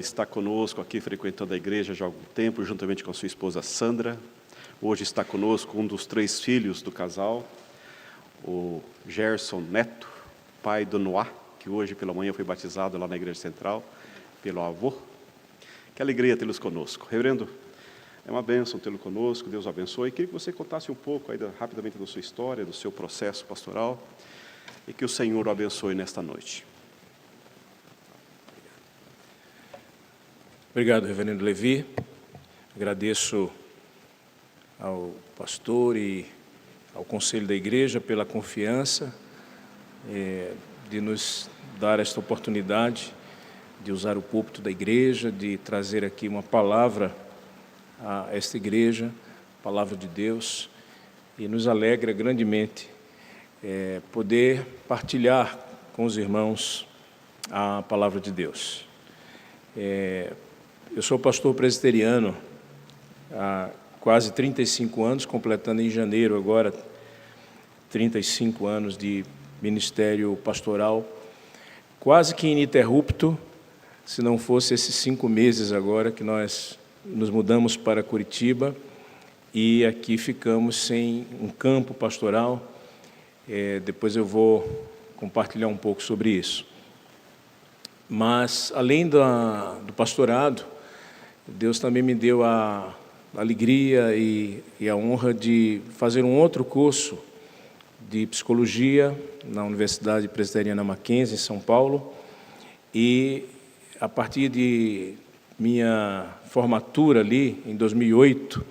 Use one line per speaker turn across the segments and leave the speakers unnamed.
está conosco aqui frequentando a igreja já há algum tempo, juntamente com sua esposa Sandra. Hoje está conosco um dos 3 filhos do casal, o Gerson Neto, pai do Noah, que hoje pela manhã foi batizado lá na Igreja Central, pelo avô. Que alegria tê-los conosco. Reverendo, é uma bênção tê-lo conosco, Deus o abençoe. Queria que você contasse um pouco aí rapidamente da sua história, do seu processo pastoral, e que o Senhor o abençoe nesta noite.
Obrigado, reverendo Levi. Agradeço ao pastor e ao conselho da igreja pela confiança de nos dar esta oportunidade de usar o púlpito da igreja, de trazer aqui uma palavra a esta igreja, palavra de Deus, e nos alegra grandemente poder partilhar com os irmãos a palavra de Deus. Eu sou pastor presbiteriano há quase 35 anos, completando em janeiro agora 35 anos de ministério pastoral, quase que ininterrupto, se não fosse esses 5 meses agora que nós nos mudamos para Curitiba e aqui ficamos sem um campo pastoral. Depois eu vou compartilhar um pouco sobre isso. Mas, além do pastorado, Deus também me deu a alegria e a honra de fazer um outro curso de psicologia na Universidade Presbiteriana Mackenzie, em São Paulo, e a partir de minha formatura ali, em 2008,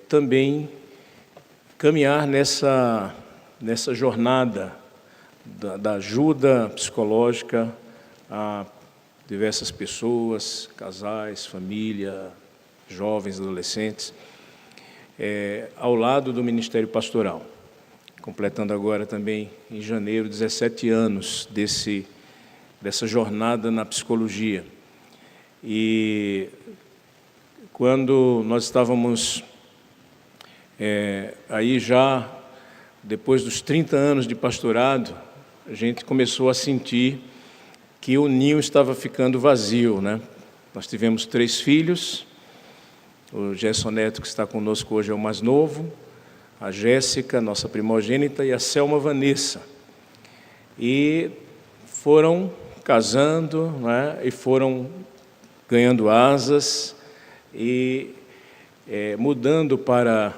também caminhar nessa jornada da ajuda psicológica a diversas pessoas, casais, família, jovens, adolescentes, ao lado do Ministério Pastoral, completando agora também em janeiro 17 anos dessa jornada na psicologia. E quando nós estávamos aí já, depois dos 30 anos de pastorado, a gente começou a sentir que o ninho estava ficando vazio, né? Nós tivemos 3 filhos, o Gerson Neto, que está conosco hoje, é o mais novo, a Jéssica, nossa primogênita, e a Selma Vanessa. E foram casando, né? E foram ganhando asas e mudando para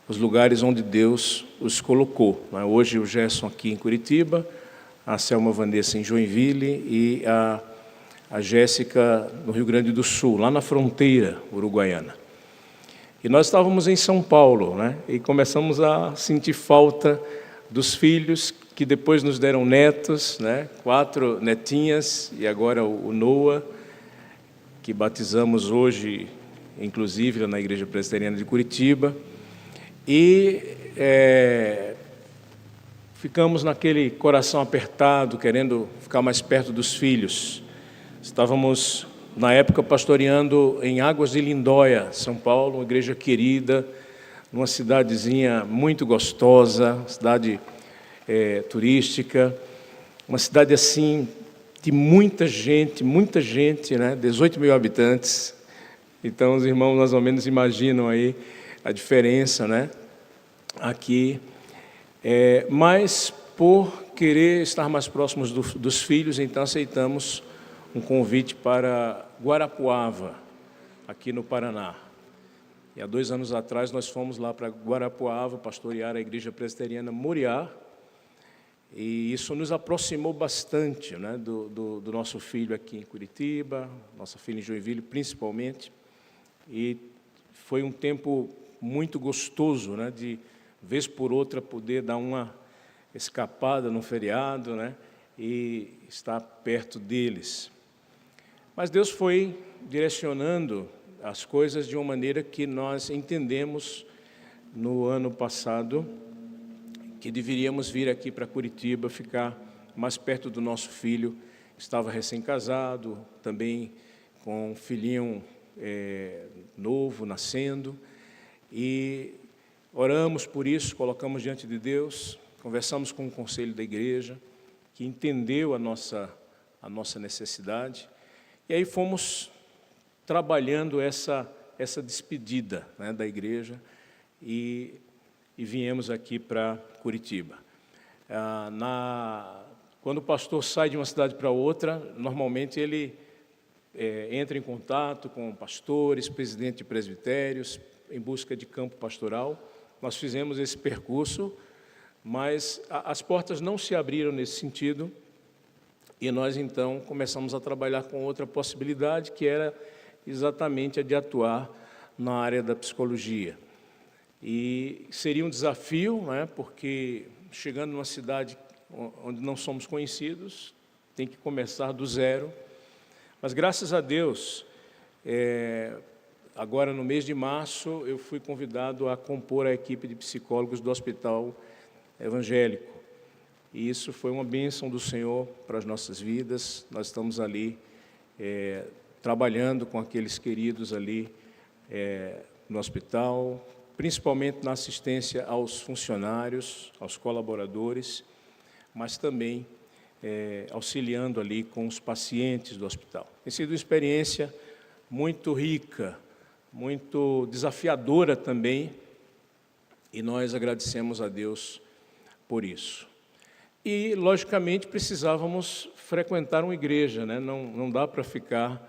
os lugares onde Deus os colocou, né? Hoje o Gerson aqui em Curitiba, a Selma Vanessa em Joinville e a Jéssica no Rio Grande do Sul, lá na fronteira uruguaiana. E nós estávamos em São Paulo, né? E começamos a sentir falta dos filhos, que depois nos deram netos, né? 4 netinhas, e agora o Noah, que batizamos hoje, inclusive, na Igreja Presbiteriana de Curitiba. E ficamos naquele coração apertado, querendo ficar mais perto dos filhos. Estávamos, na época, pastoreando em Águas de Lindóia, São Paulo, uma igreja querida, numa cidadezinha muito gostosa, cidade turística, uma cidade assim de muita gente, né? 18 mil habitantes. Então, os irmãos mais ou menos imaginam aí a diferença, né? Aqui. Mas, por querer estar mais próximos dos filhos, então aceitamos um convite para Guarapuava, aqui no Paraná. E há 2 anos atrás nós fomos lá para Guarapuava pastorear a Igreja Presbiteriana Moriá, e isso nos aproximou bastante, né, do nosso filho aqui em Curitiba, nossa filha em Joinville principalmente, e foi um tempo muito gostoso, né, de vez por outra poder dar uma escapada no feriado, né, e estar perto deles. Mas Deus foi direcionando as coisas de uma maneira que nós entendemos no ano passado que deveríamos vir aqui para Curitiba, ficar mais perto do nosso filho, que estava recém-casado, também com um filhinho novo, nascendo, e oramos por isso, colocamos diante de Deus, conversamos com o conselho da igreja, que entendeu a nossa necessidade, E aí fomos trabalhando essa despedida, né, da igreja e viemos aqui para Curitiba. Quando o pastor sai de uma cidade para outra, normalmente ele entra em contato com pastores, presidentes de presbitérios, em busca de campo pastoral. Nós fizemos esse percurso, mas as portas não se abriram nesse sentido, e nós então começamos a trabalhar com outra possibilidade, que era exatamente a de atuar na área da psicologia. E seria um desafio, né, porque chegando numa cidade onde não somos conhecidos, tem que começar do zero. Mas graças a Deus, agora no mês de março, eu fui convidado a compor a equipe de psicólogos do Hospital Evangélico. E isso foi uma bênção do Senhor para as nossas vidas. Nós estamos ali trabalhando com aqueles queridos ali no hospital, principalmente na assistência aos funcionários, aos colaboradores, mas também auxiliando ali com os pacientes do hospital. Tem sido uma experiência muito rica, muito desafiadora também, e nós agradecemos a Deus por isso. E, logicamente, precisávamos frequentar uma igreja, né? Não dá para ficar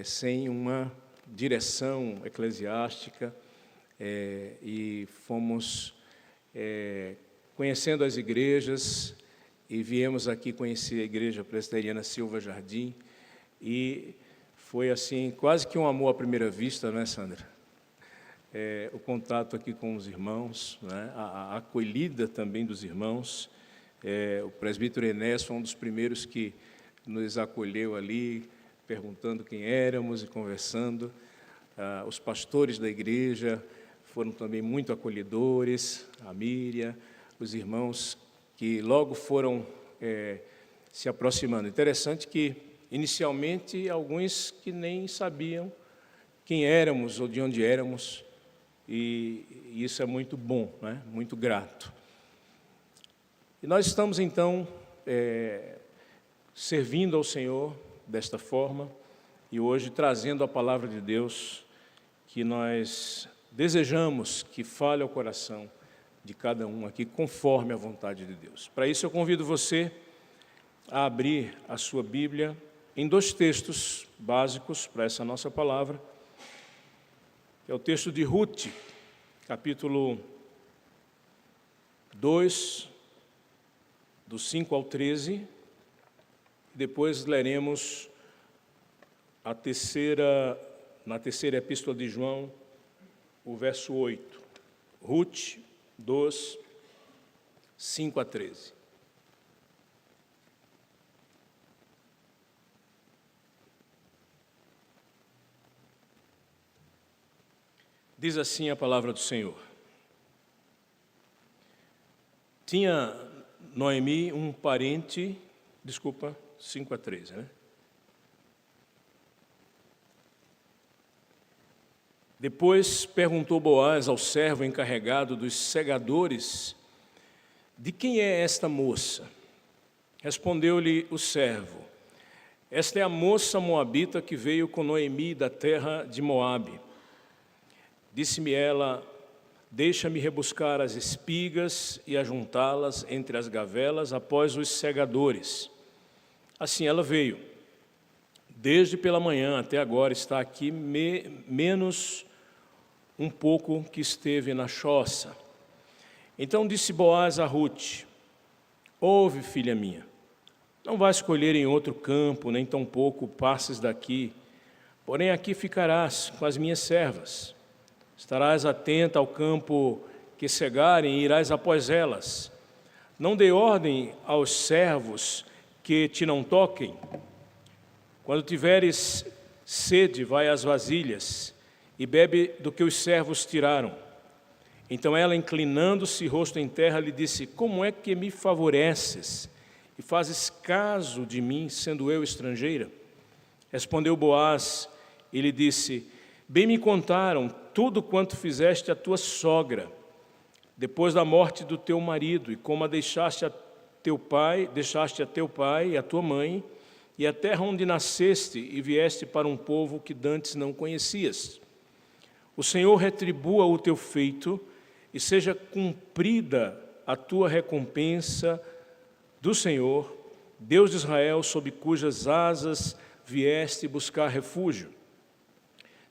sem uma direção eclesiástica, e fomos conhecendo as igrejas, e viemos aqui conhecer a Igreja Presbiteriana Silva Jardim, e foi assim, quase que um amor à primeira vista, né, Sandra? O contato aqui com os irmãos, né? A acolhida também dos irmãos. O presbítero Enés foi um dos primeiros que nos acolheu ali, perguntando quem éramos e conversando. Os pastores da igreja foram também muito acolhedores, a Míria, os irmãos que logo foram se aproximando. Interessante que, inicialmente, alguns que nem sabiam quem éramos ou de onde éramos, e isso é muito bom, né? Muito grato. E nós estamos, então, servindo ao Senhor desta forma, e hoje trazendo a palavra de Deus, que nós desejamos que fale ao coração de cada um aqui, conforme a vontade de Deus. Para isso, eu convido você a abrir a sua Bíblia em 2 textos básicos para essa nossa palavra. É o texto de Ruth, capítulo 2, do 5 ao 13. Depois leremos na terceira epístola de João, o verso 8. Ruth 2, 5 a 13. Diz assim a palavra do Senhor. Tinha Noemi um parente, 5 a 13, né? Depois perguntou Boaz ao servo encarregado dos segadores: de quem é esta moça? Respondeu-lhe o servo: esta é a moça moabita que veio com Noemi da terra de Moabe. Disse-me ela: deixa-me rebuscar as espigas e ajuntá-las entre as gavelas após os segadores. Assim ela veio. Desde pela manhã até agora está aqui, menos um pouco que esteve na choça. Então disse Boaz a Ruth: ouve, filha minha, não vais colher em outro campo, nem tampouco passes daqui, porém aqui ficarás com as minhas servas. Estarás atenta ao campo que cegarem e irás após elas. Não dê ordem aos servos que te não toquem. Quando tiveres sede, vai às vasilhas e bebe do que os servos tiraram. Então ela, inclinando-se, rosto em terra, lhe disse: como é que me favoreces e fazes caso de mim, sendo eu estrangeira? Respondeu Boaz e lhe disse: bem me contaram tudo quanto fizeste à tua sogra, depois da morte do teu marido, e como a deixaste a teu pai e a tua mãe, e a terra onde nasceste e vieste para um povo que dantes não conhecias. O Senhor retribua o teu feito e seja cumprida a tua recompensa do Senhor, Deus de Israel, sob cujas asas vieste buscar refúgio.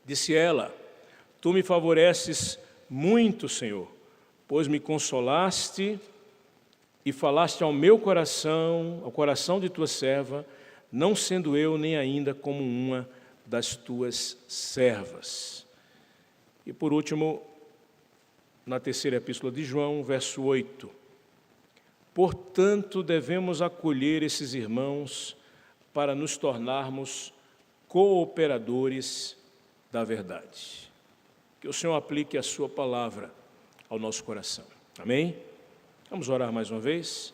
Disse ela: tu me favoreces muito, Senhor, pois me consolaste e falaste ao meu coração, ao coração de tua serva, não sendo eu nem ainda como uma das tuas servas. E por último, na terceira epístola de João, verso 8. Portanto, devemos acolher esses irmãos para nos tornarmos cooperadores da verdade. Que o Senhor aplique a sua palavra ao nosso coração. Amém? Vamos orar mais uma vez.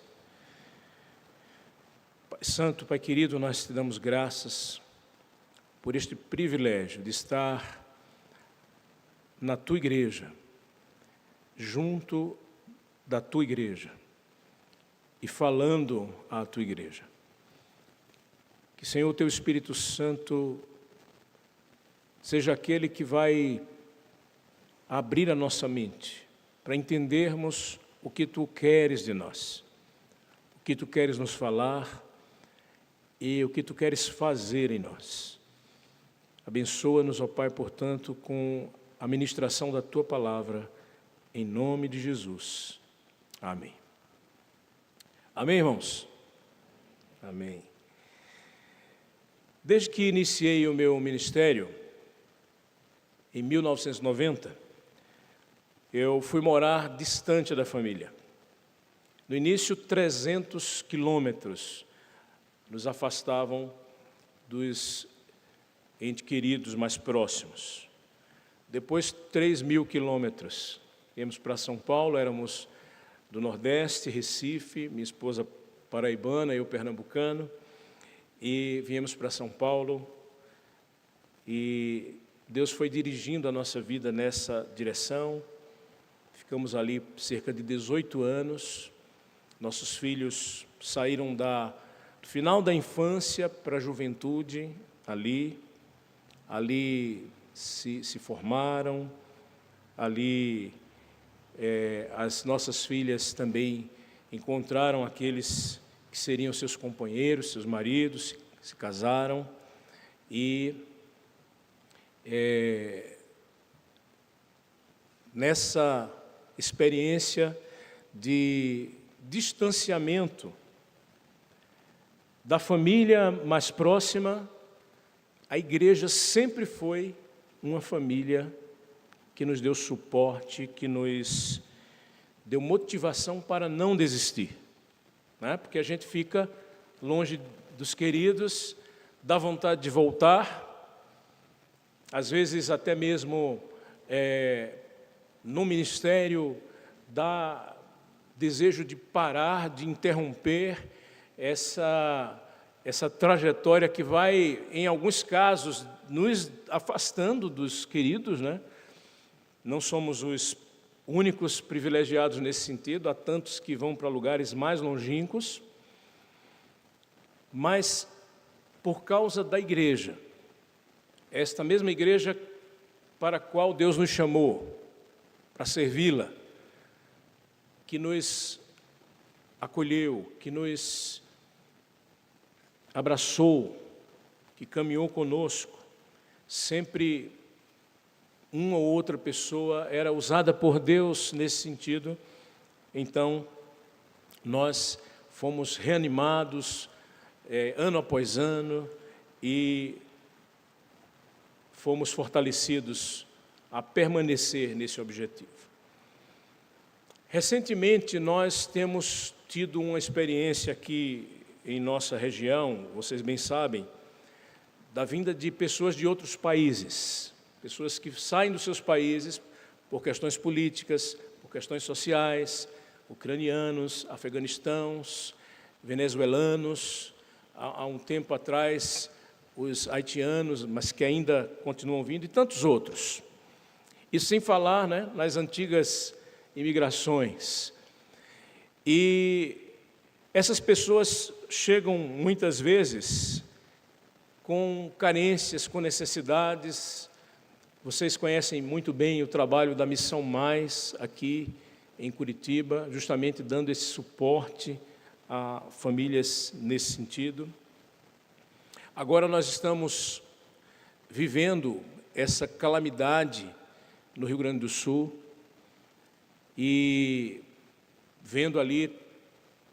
Pai Santo, Pai querido, nós te damos graças por este privilégio de estar na tua igreja, junto da tua igreja e falando à tua igreja. Que, Senhor, o teu Espírito Santo seja aquele que vai abrir a nossa mente para entendermos o que tu queres de nós, o que tu queres nos falar e o que tu queres fazer em nós. Abençoa-nos, ó Pai, portanto, com a ministração da tua palavra, em nome de Jesus. Amém. Amém, irmãos? Amém. Desde que iniciei o meu ministério, em 1990, eu fui morar distante da família. No início, 300 quilômetros nos afastavam dos entes queridos mais próximos. Depois, 3.000 quilômetros. Íamos para São Paulo, éramos do Nordeste, Recife, minha esposa paraibana, eu pernambucano, e viemos para São Paulo, e Deus foi dirigindo a nossa vida nessa direção. Ficamos ali cerca de 18 anos, nossos filhos saíram do final da infância para a juventude, ali se formaram, ali as nossas filhas também encontraram aqueles que seriam seus companheiros, seus maridos, se casaram e nessa experiência de distanciamento da família mais próxima, a igreja sempre foi uma família que nos deu suporte, que nos deu motivação para não desistir, né? Porque a gente fica longe dos queridos, dá vontade de voltar, às vezes até mesmo no ministério dá desejo de parar, de interromper essa trajetória que vai, em alguns casos, nos afastando dos queridos, né? Não somos os únicos privilegiados nesse sentido, há tantos que vão para lugares mais longínquos, mas por causa da igreja, esta mesma igreja para a qual Deus nos chamou, para servi-la, que nos acolheu, que nos abraçou, que caminhou conosco, sempre uma ou outra pessoa era usada por Deus nesse sentido. Então, nós fomos reanimados ano após ano e fomos fortalecidos a permanecer nesse objetivo. Recentemente, nós temos tido uma experiência aqui em nossa região, vocês bem sabem, da vinda de pessoas de outros países, pessoas que saem dos seus países por questões políticas, por questões sociais, ucranianos, afeganistãos, venezuelanos, há um tempo atrás, os haitianos, mas que ainda continuam vindo, e tantos outros. Isso sem falar, né, nas antigas imigrações. E essas pessoas chegam muitas vezes com carências, com necessidades. Vocês conhecem muito bem o trabalho da Missão Mais aqui em Curitiba, justamente dando esse suporte a famílias nesse sentido. Agora nós estamos vivendo essa calamidade no Rio Grande do Sul e vendo ali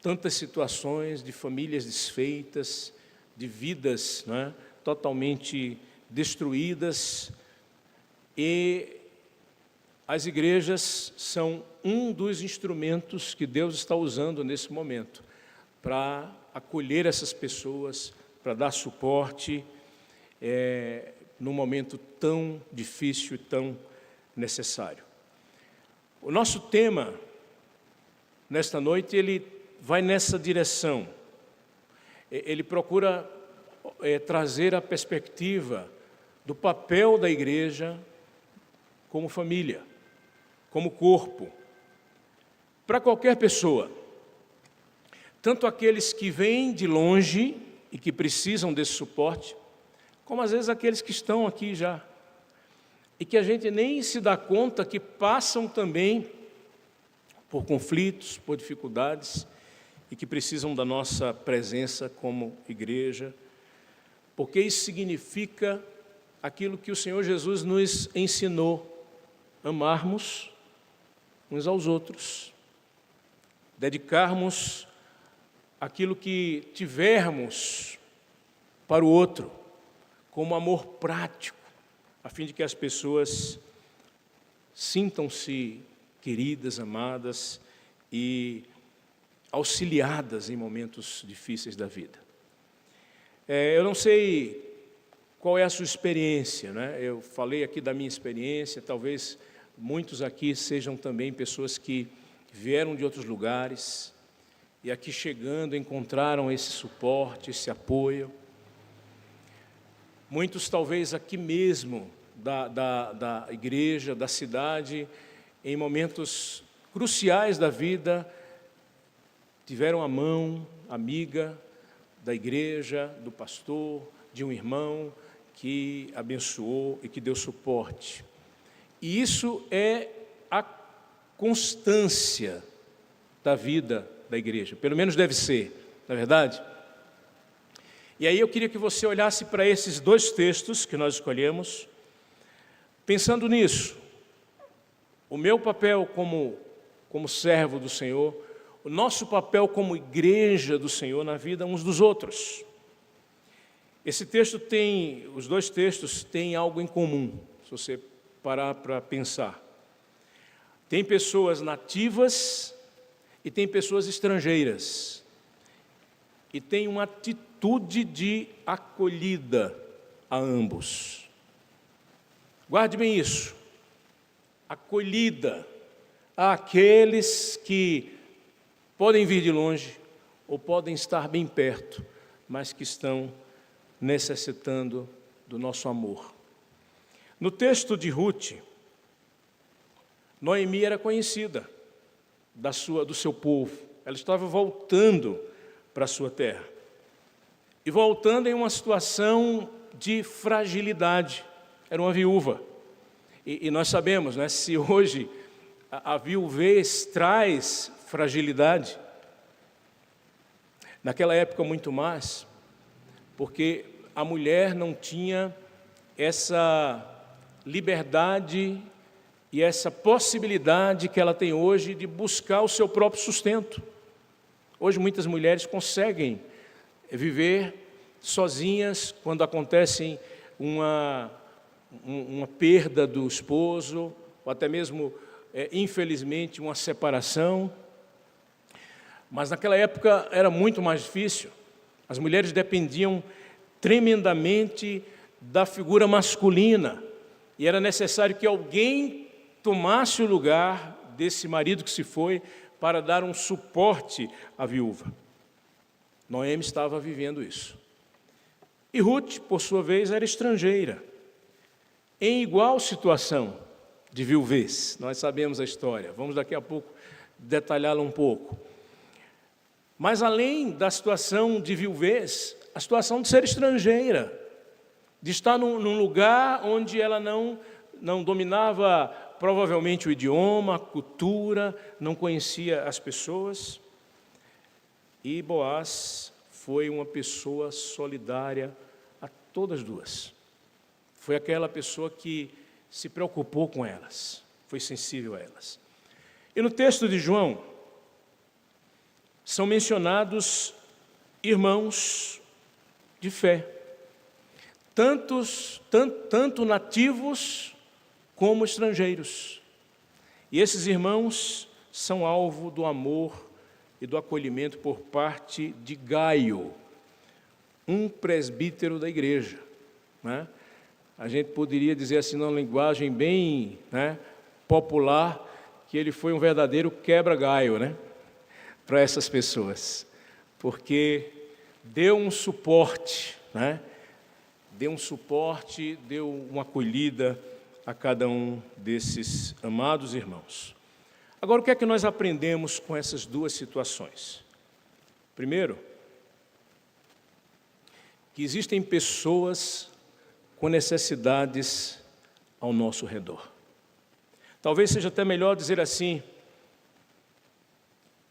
tantas situações de famílias desfeitas, de vidas, né, totalmente destruídas, e as igrejas são um dos instrumentos que Deus está usando nesse momento para acolher essas pessoas, para dar suporte num momento tão difícil e tão necessário. O nosso tema nesta noite, ele vai nessa direção. Ele procura trazer a perspectiva do papel da igreja como família, como corpo, para qualquer pessoa, tanto aqueles que vêm de longe e que precisam desse suporte, como às vezes aqueles que estão aqui já, e que a gente nem se dá conta que passam também por conflitos, por dificuldades, e que precisam da nossa presença como igreja, porque isso significa aquilo que o Senhor Jesus nos ensinou: amarmos uns aos outros, dedicarmos aquilo que tivermos para o outro, como amor prático, a fim de que as pessoas sintam-se queridas, amadas e auxiliadas em momentos difíceis da vida. Eu não sei qual é a sua experiência, né? Eu falei aqui da minha experiência, talvez muitos aqui sejam também pessoas que vieram de outros lugares e aqui chegando encontraram esse suporte, esse apoio. Muitos talvez aqui mesmo da igreja, da cidade, em momentos cruciais da vida, tiveram a mão amiga da igreja, do pastor, de um irmão que abençoou e que deu suporte. E isso é a constância da vida da igreja, pelo menos deve ser, não é verdade? E aí eu queria que você olhasse para esses dois textos que nós escolhemos, pensando nisso, o meu papel como servo do Senhor, o nosso papel como igreja do Senhor na vida uns dos outros. Os dois textos têm algo em comum, se você parar para pensar. Tem pessoas nativas e tem pessoas estrangeiras. E tem uma atitude de acolhida a ambos. Guarde bem isso. Acolhida àqueles que podem vir de longe ou podem estar bem perto, mas que estão necessitando do nosso amor. No texto de Ruth, Noemi era conhecida do seu povo. Ela estava voltando para a sua terra. E voltando em uma situação de fragilidade. Era uma viúva. E nós sabemos, né, se hoje a viuvez traz fragilidade, naquela época muito mais, porque a mulher não tinha essa liberdade e essa possibilidade que ela tem hoje de buscar o seu próprio sustento. Hoje muitas mulheres conseguem viver sozinhas quando acontece uma perda do esposo, ou até mesmo, infelizmente, uma separação. Mas naquela época era muito mais difícil. As mulheres dependiam tremendamente da figura masculina, e era necessário que alguém tomasse o lugar desse marido que se foi para dar um suporte à viúva. Noemi estava vivendo isso. E Ruth, por sua vez, era estrangeira, em igual situação de viuvez. Nós sabemos a história, vamos daqui a pouco detalhá-la um pouco. Mas além da situação de viuvez, a situação de ser estrangeira de estar num lugar onde ela não dominava provavelmente o idioma, a cultura, não conhecia as pessoas. E Boaz foi uma pessoa solidária a todas duas. Foi aquela pessoa que se preocupou com elas, foi sensível a elas. E no texto de João, são mencionados irmãos de fé, tanto nativos como estrangeiros. E esses irmãos são alvo do amor e do acolhimento por parte de Gaio, um presbítero da igreja, né? A gente poderia dizer assim, numa linguagem bem, né, popular, que ele foi um verdadeiro quebra-galho, né, para essas pessoas, porque deu um suporte, né, deu uma acolhida a cada um desses amados irmãos. Agora, o que é que nós aprendemos com essas duas situações? Primeiro, que existem pessoas com necessidades ao nosso redor. Talvez seja até melhor dizer assim,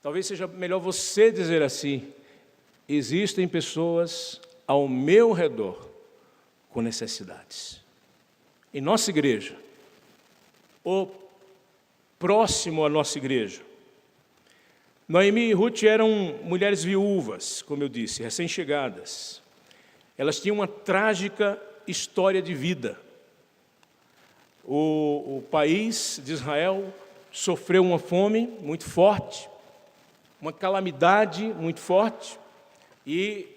talvez seja melhor você dizer assim: existem pessoas ao meu redor com necessidades. Em nossa igreja, ou próximo à nossa igreja, Noemi e Ruth eram mulheres viúvas, como eu disse, recém-chegadas. Elas tinham uma trágica história de vida. O país de Israel sofreu uma fome muito forte, uma calamidade muito forte, e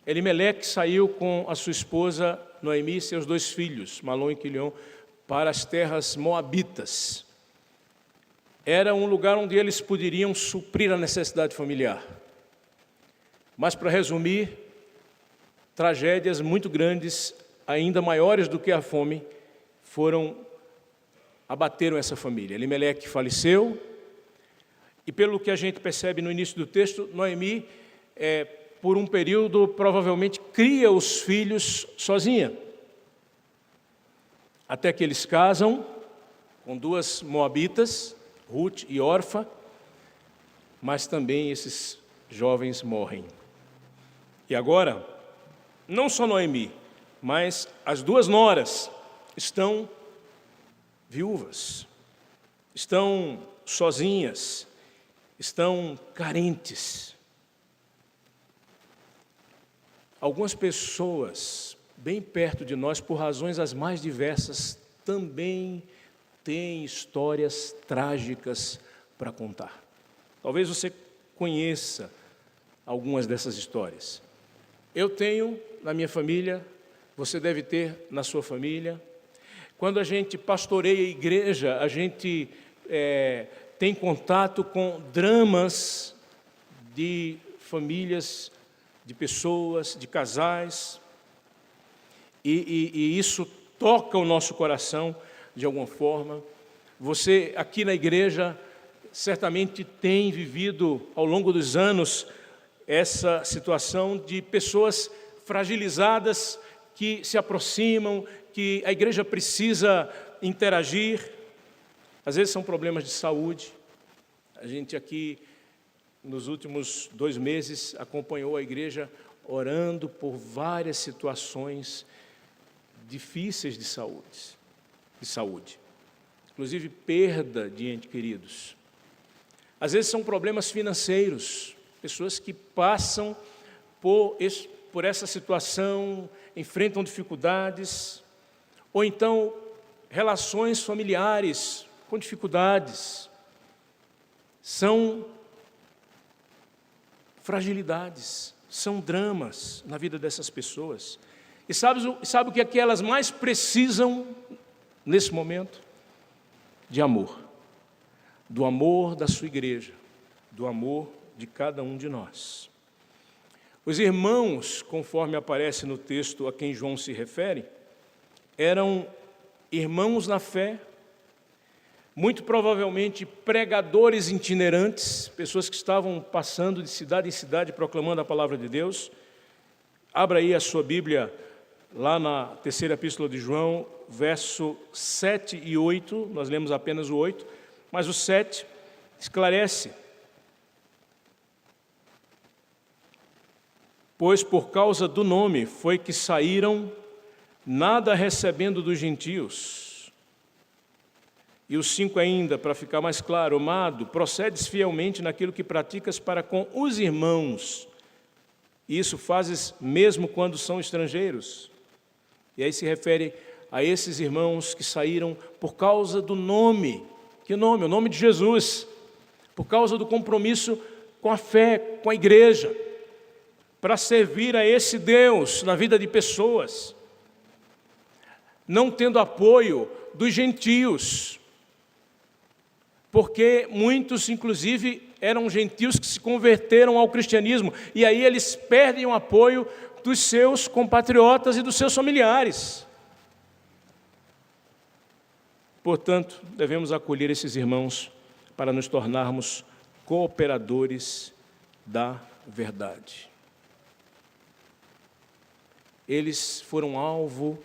Elimeleque saiu com a sua esposa Noemi e seus 2 filhos, Malom e Quilion, para as terras moabitas. Era um lugar onde eles poderiam suprir a necessidade familiar. Mas, para resumir, tragédias muito grandes, ainda maiores do que a fome, abateram essa família. Elimeleque faleceu, e pelo que a gente percebe no início do texto, Noemi, por um período, provavelmente cria os filhos sozinha. Até que eles casam com 2 moabitas, Ruth e Orfa, mas também esses jovens morrem. E agora, não só Noemi, mas as 2 noras estão viúvas, estão sozinhas, estão carentes. Algumas pessoas bem perto de nós, por razões as mais diversas, também têm histórias trágicas para contar. Talvez você conheça algumas dessas histórias. Eu tenho na minha família, você deve ter na sua família. Quando a gente pastoreia a igreja, a gente tem contato com dramas de famílias, de pessoas, de casais, e isso toca o nosso coração de alguma forma. Você aqui na igreja certamente tem vivido ao longo dos anos essa situação de pessoas fragilizadas que se aproximam, que a igreja precisa interagir. Às vezes são problemas de saúde. A gente aqui, nos últimos 2 meses, acompanhou a igreja orando por várias situações difíceis de saúde, inclusive perda de entes queridos. Às vezes são problemas financeiros, pessoas que passam por essa situação, enfrentam dificuldades, ou então relações familiares com dificuldades. São fragilidades, são dramas na vida dessas pessoas. E sabe o que é que elas mais precisam nesse momento? De amor. Do amor da sua igreja, do amor de cada um de nós. Os irmãos, conforme aparece no texto a quem João se refere, eram irmãos na fé, muito provavelmente pregadores itinerantes, pessoas que estavam passando de cidade em cidade proclamando a palavra de Deus. Abra aí a sua Bíblia lá na terceira epístola de João, verso 7 e 8, nós lemos apenas o 8, mas o 7 esclarece. Pois por causa do nome foi que saíram, nada recebendo dos gentios. E o 5 ainda, para ficar mais claro: amado, procedes fielmente naquilo que praticas para com os irmãos, e isso fazes mesmo quando são estrangeiros. E aí se refere a esses irmãos que saíram por causa do nome. Que nome? O nome de Jesus. Por causa do compromisso com a fé, com a igreja, para servir a esse Deus na vida de pessoas, não tendo apoio dos gentios, porque muitos, inclusive, eram gentios que se converteram ao cristianismo, e aí eles perdem o apoio dos seus compatriotas e dos seus familiares. Portanto, devemos acolher esses irmãos para nos tornarmos cooperadores da verdade. Eles foram alvo,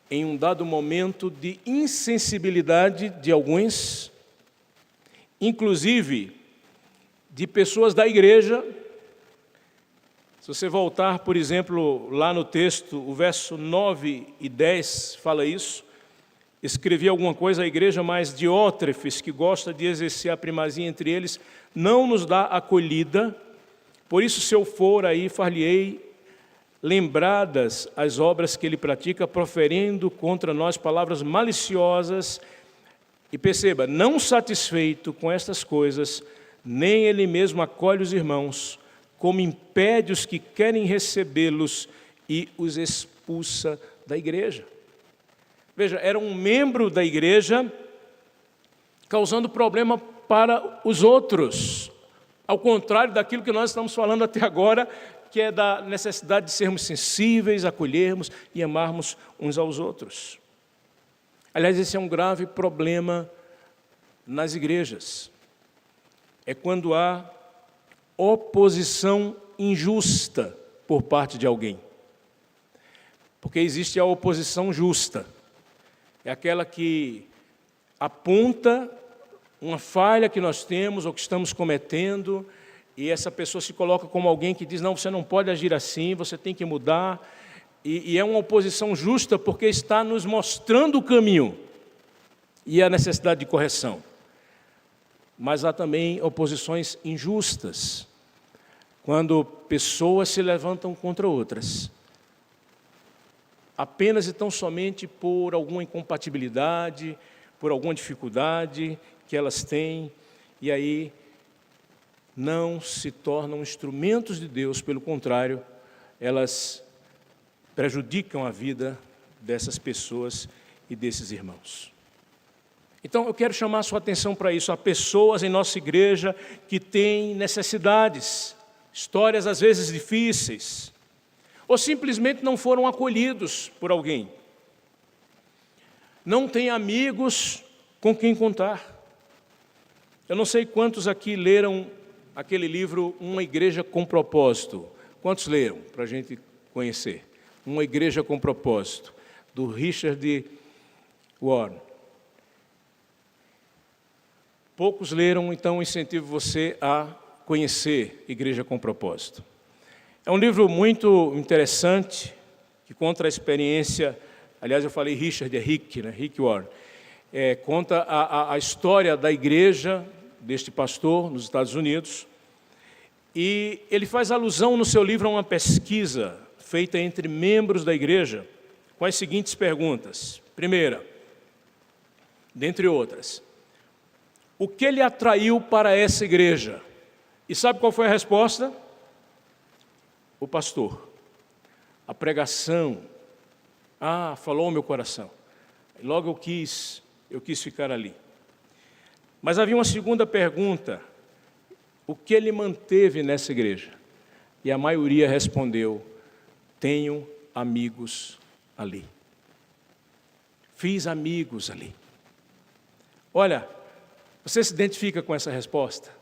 em um dado momento, de insensibilidade de alguns, inclusive de pessoas da igreja. Se você voltar, por exemplo, lá no texto, o verso 9 e 10 fala isso. Escrevi alguma coisa à igreja, mas Diótrefes, que gosta de exercer a primazia entre eles, não nos dá acolhida. Por isso, se eu for aí, far-lhe-ei lembradas as obras que ele pratica, proferindo contra nós palavras maliciosas. E perceba, não satisfeito com estas coisas, nem ele mesmo acolhe os irmãos, como impede os que querem recebê-los e os expulsa da igreja. Veja, era um membro da igreja causando problema para os outros, ao contrário daquilo que nós estamos falando até agora, que é da necessidade de sermos sensíveis, acolhermos e amarmos uns aos outros. Aliás, esse é um grave problema nas igrejas. É quando há oposição injusta por parte de alguém. Porque existe a oposição justa. É aquela que aponta uma falha que nós temos ou que estamos cometendo, e essa pessoa se coloca como alguém que diz: não, você não pode agir assim, você tem que mudar. E é uma oposição justa porque está nos mostrando o caminho e a necessidade de correção. Mas há também oposições injustas, quando pessoas se levantam contra outras, apenas e tão somente por alguma incompatibilidade, por alguma dificuldade que elas têm, e aí não se tornam instrumentos de Deus, pelo contrário, elas prejudicam a vida dessas pessoas e desses irmãos. Então, eu quero chamar a sua atenção para isso. Há pessoas em nossa igreja que têm necessidades, histórias às vezes difíceis, ou simplesmente não foram acolhidos por alguém. Não têm amigos com quem contar. Eu não sei quantos aqui leram aquele livro Uma Igreja com Propósito. Quantos leram, para a gente conhecer? Uma Igreja com Propósito, do Richard Warren. Poucos leram, então incentivo você a conhecer Igreja com Propósito. É um livro muito interessante, que conta a experiência, aliás eu falei Richard, é Rick, né? Rick Warren. Conta a história da igreja deste pastor nos Estados Unidos, e ele faz alusão no seu livro a uma pesquisa feita entre membros da igreja, com as seguintes perguntas. Primeira, dentre outras: o que lhe atraiu para essa igreja? E sabe qual foi a resposta? O pastor. A pregação. Falou ao meu coração. Logo eu quis ficar ali. Mas havia uma segunda pergunta: o que ele manteve nessa igreja? E a maioria respondeu: tenho amigos ali. Fiz amigos ali. Olha, você se identifica com essa resposta?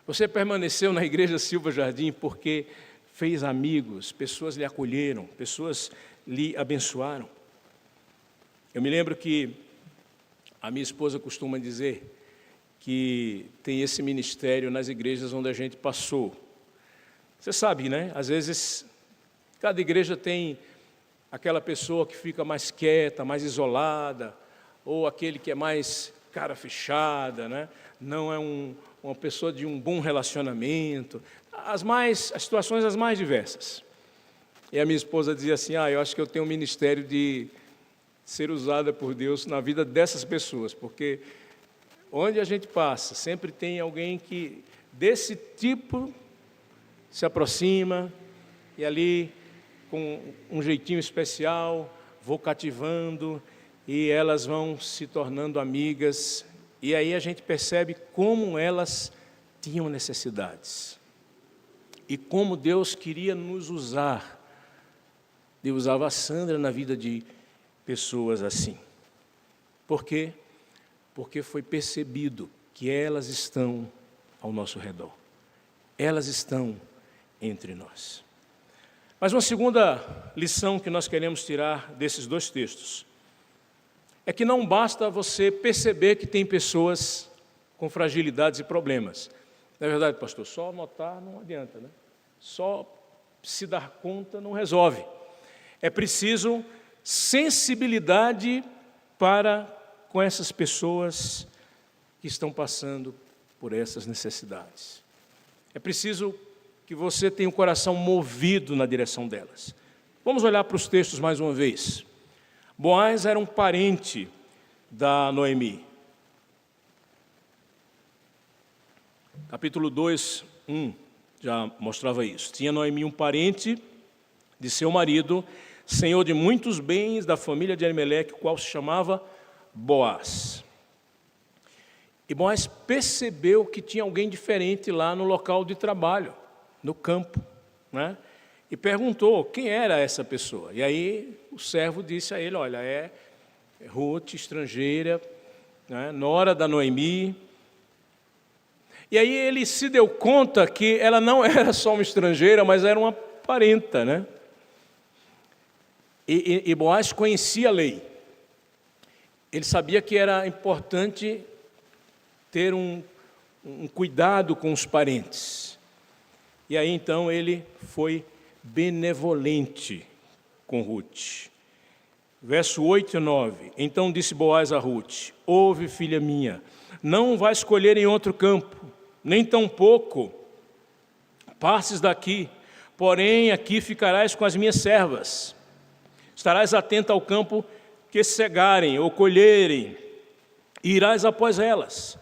Você permaneceu na igreja Silva Jardim porque fez amigos, pessoas lhe acolheram, pessoas lhe abençoaram. Eu me lembro que a minha esposa costuma dizer que tem esse ministério nas igrejas onde a gente passou. Você sabe, né? Às vezes, cada igreja tem aquela pessoa que fica mais quieta, mais isolada, ou aquele que é mais cara fechada, né? Não é uma pessoa de um bom relacionamento, as situações as mais diversas. E a minha esposa dizia assim, eu acho que eu tenho um ministério de ser usada por Deus na vida dessas pessoas, porque onde a gente passa, sempre tem alguém que desse tipo se aproxima e ali, com um jeitinho especial, vou cativando e elas vão se tornando amigas. E aí a gente percebe como elas tinham necessidades e como Deus queria nos usar. Deus usava a Sandra na vida de pessoas assim. Por quê? Porque foi percebido que elas estão ao nosso redor. Elas estão entre nós. Mas uma segunda lição que nós queremos tirar desses dois textos é que não basta você perceber que tem pessoas com fragilidades e problemas. Não é verdade, pastor? Só notar não adianta, né? Só se dar conta não resolve. É preciso sensibilidade para com essas pessoas que estão passando por essas necessidades. É preciso que você tenha o coração movido na direção delas. Vamos olhar para os textos mais uma vez. Boaz era um parente da Noemi. Capítulo 2, 1, já mostrava isso. Tinha Noemi um parente de seu marido, senhor de muitos bens da família de Elimeleque, o qual se chamava Boaz. E Boaz percebeu que tinha alguém diferente lá no local de trabalho, no campo, né? E perguntou quem era essa pessoa. E aí o servo disse a ele, olha, é Ruth, estrangeira, né, nora da Noemi. E aí ele se deu conta que ela não era só uma estrangeira, mas era uma parenta, né? E Boaz conhecia a lei. Ele sabia que era importante ter um cuidado com os parentes. E aí então ele foi benevolente com Ruth. Verso 8 e 9. Então disse Boaz a Ruth, ouve, filha minha, não vais colher em outro campo, nem tampouco passes daqui, porém aqui ficarás com as minhas servas. Estarás atenta ao campo que cegarem ou colherem, e irás após elas.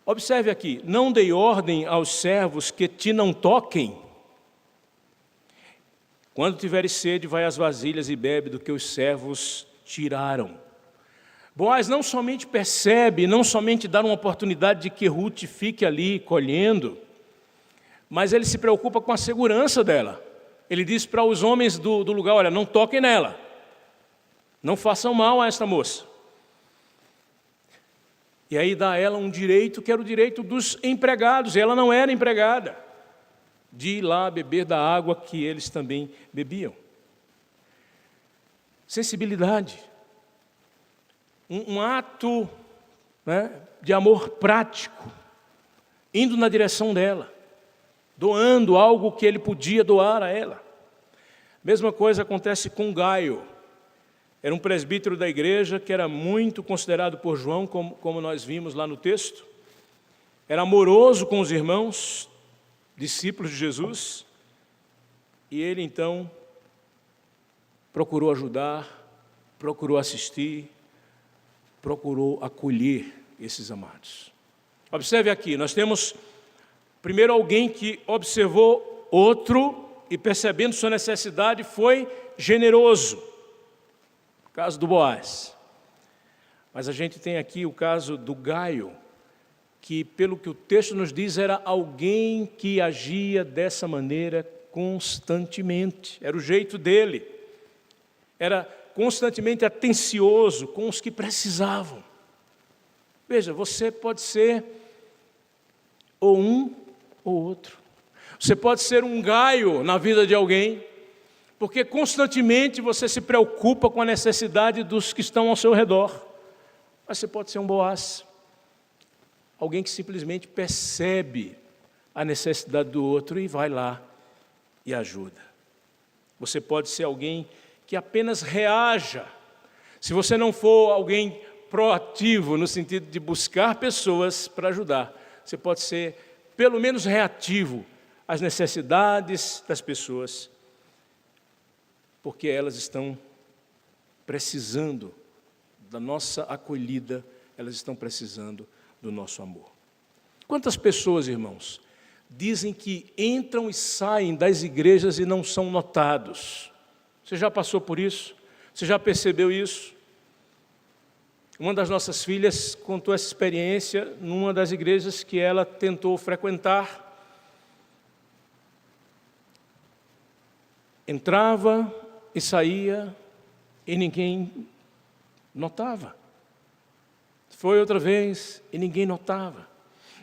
Observe aqui, não dei ordem aos servos que te não toquem. Quando tiveres sede, vai às vasilhas e bebe do que os servos tiraram. Boaz não somente percebe, não somente dá uma oportunidade de que Ruth fique ali colhendo, mas ele se preocupa com a segurança dela. Ele diz para os homens do lugar, olha, não toquem nela, não façam mal a esta moça. E aí dá a ela um direito, que era o direito dos empregados, e ela não era empregada, de ir lá beber da água que eles também bebiam. Sensibilidade. Um ato, né, de amor prático, indo na direção dela, doando algo que ele podia doar a ela. Mesma coisa acontece com Gaio. Era um presbítero da igreja que era muito considerado por João, como nós vimos lá no texto. Era amoroso com os irmãos, discípulos de Jesus. E ele então procurou ajudar, procurou assistir, procurou acolher esses amados. Observe aqui, nós temos primeiro alguém que observou outro e percebendo sua necessidade foi generoso. O caso do Boaz. Mas a gente tem aqui o caso do Gaio, que pelo que o texto nos diz, era alguém que agia dessa maneira constantemente. Era o jeito dele. Era constantemente atencioso com os que precisavam. Veja, você pode ser ou um ou outro. Você pode ser um Gaio na vida de alguém, porque constantemente você se preocupa com a necessidade dos que estão ao seu redor. Mas você pode ser um Boaz, alguém que simplesmente percebe a necessidade do outro e vai lá e ajuda. Você pode ser alguém que apenas reaja. Se você não for alguém proativo, no sentido de buscar pessoas para ajudar, você pode ser, pelo menos, reativo às necessidades das pessoas, porque elas estão precisando da nossa acolhida, elas estão precisando do nosso amor. Quantas pessoas, irmãos, dizem que entram e saem das igrejas e não são notados? Você já passou por isso? Você já percebeu isso? Uma das nossas filhas contou essa experiência numa das igrejas que ela tentou frequentar. Entrava e saía e ninguém notava. Foi outra vez e ninguém notava.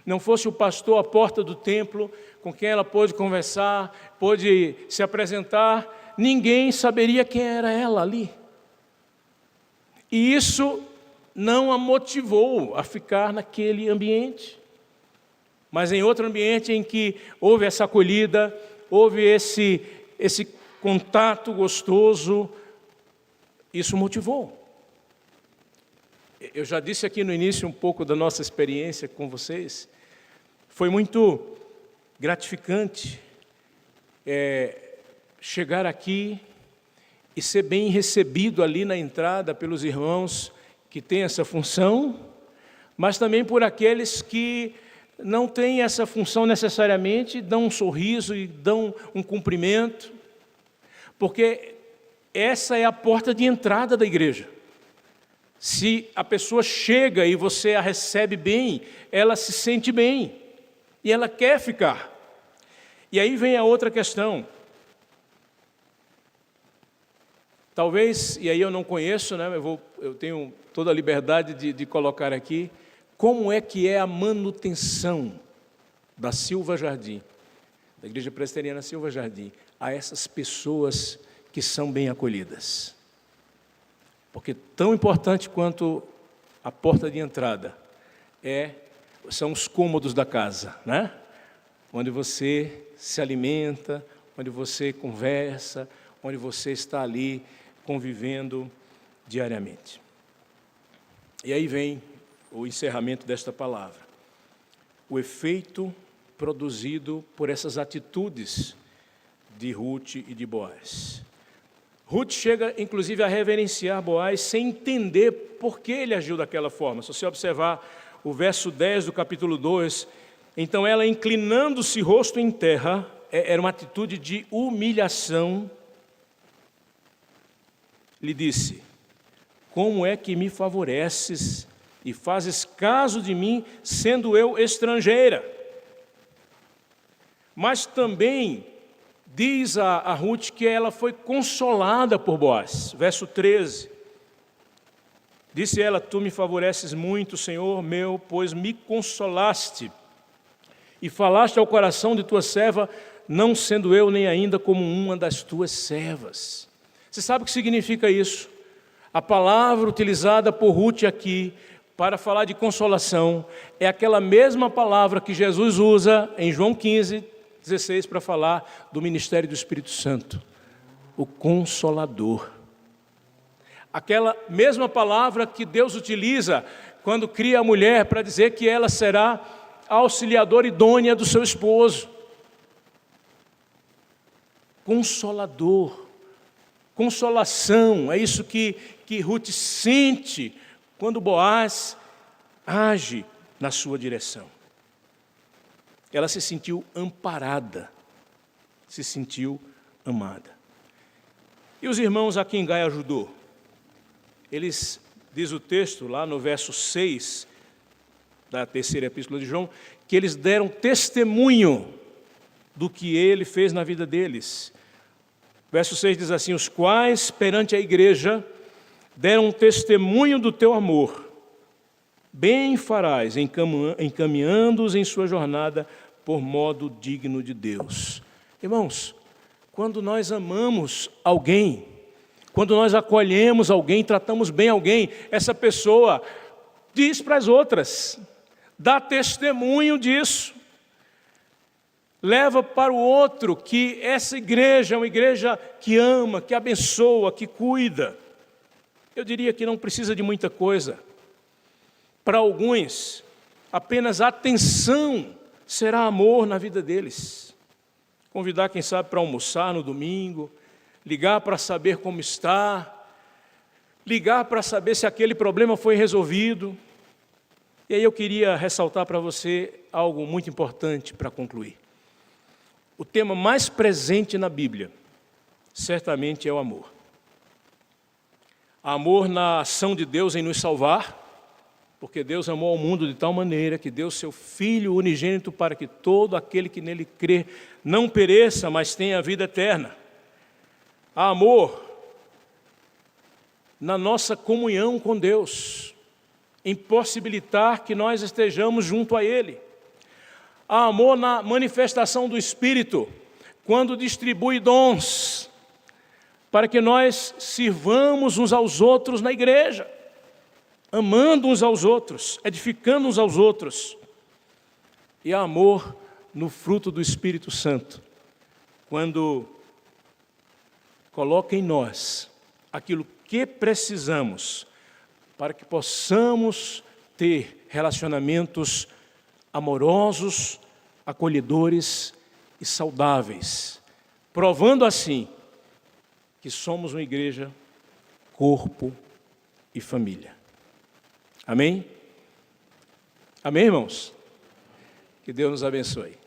Não fosse o pastor à porta do templo, com quem ela pôde conversar, pôde se apresentar, ninguém saberia quem era ela ali. E isso não a motivou a ficar naquele ambiente. Mas em outro ambiente em que houve essa acolhida, houve esse contato gostoso, isso motivou. Eu já disse aqui no início um pouco da nossa experiência com vocês. Foi muito gratificante chegar aqui e ser bem recebido ali na entrada pelos irmãos que têm essa função, mas também por aqueles que não têm essa função necessariamente, dão um sorriso e dão um cumprimento, porque essa é a porta de entrada da igreja. Se a pessoa chega e você a recebe bem, ela se sente bem e ela quer ficar. E aí vem a outra questão. Talvez, e aí eu não conheço, né, eu tenho toda a liberdade de colocar aqui, como é que é a manutenção da Silva Jardim, da Igreja Presbiteriana Silva Jardim, a essas pessoas que são bem acolhidas. Porque tão importante quanto a porta de entrada são os cômodos da casa, né? Onde você se alimenta, onde você conversa, onde você está ali convivendo diariamente. E aí vem o encerramento desta palavra. O efeito produzido por essas atitudes de Ruth e de Boaz. Ruth chega, inclusive, a reverenciar Boaz sem entender por que ele agiu daquela forma. Se você observar o verso 10 do capítulo 2, então ela, inclinando-se rosto em terra, era uma atitude de humilhação, lhe disse: como é que me favoreces e fazes caso de mim, sendo eu estrangeira? Mas também diz a Ruth que ela foi consolada por Boaz. Verso 13. Disse ela: tu me favoreces muito, Senhor meu, pois me consolaste e falaste ao coração de tua serva, não sendo eu nem ainda como uma das tuas servas. Você sabe o que significa isso? A palavra utilizada por Ruth aqui para falar de consolação é aquela mesma palavra que Jesus usa em João 15:16 para falar do ministério do Espírito Santo, o Consolador. Aquela mesma palavra que Deus utiliza quando cria a mulher para dizer que ela será a auxiliadora idônea do seu esposo. Consolador, consolação, é isso que Ruth sente quando Boaz age na sua direção. Ela se sentiu amparada, se sentiu amada. E os irmãos a quem Gai ajudou? Eles, diz o texto lá no verso 6 da terceira epístola de João, que eles deram testemunho do que ele fez na vida deles. Verso 6 diz assim: os quais perante a igreja deram testemunho do teu amor, bem farás encaminhando-os em sua jornada por modo digno de Deus. Irmãos, quando nós amamos alguém, quando nós acolhemos alguém, tratamos bem alguém, essa pessoa diz para as outras, dá testemunho disso, leva para o outro que essa igreja é uma igreja que ama, que abençoa, que cuida. Eu diria que não precisa de muita coisa. Para alguns, apenas atenção será amor na vida deles. Convidar, quem sabe, para almoçar no domingo, ligar para saber como está, ligar para saber se aquele problema foi resolvido. E aí eu queria ressaltar para você algo muito importante para concluir. O tema mais presente na Bíblia, certamente é o amor. Amor na ação de Deus em nos salvar, porque Deus amou ao mundo de tal maneira que deu seu Filho unigênito para que todo aquele que nele crê não pereça, mas tenha a vida eterna. Há amor na nossa comunhão com Deus, em possibilitar que nós estejamos junto a Ele. Há amor na manifestação do Espírito, quando distribui dons, para que nós sirvamos uns aos outros na igreja, amando uns aos outros, edificando uns aos outros. E há amor no fruto do Espírito Santo, quando coloca em nós aquilo que precisamos para que possamos ter relacionamentos amorosos, acolhedores e saudáveis, provando assim que somos uma igreja, corpo e família. Amém? Amém, irmãos? Que Deus nos abençoe.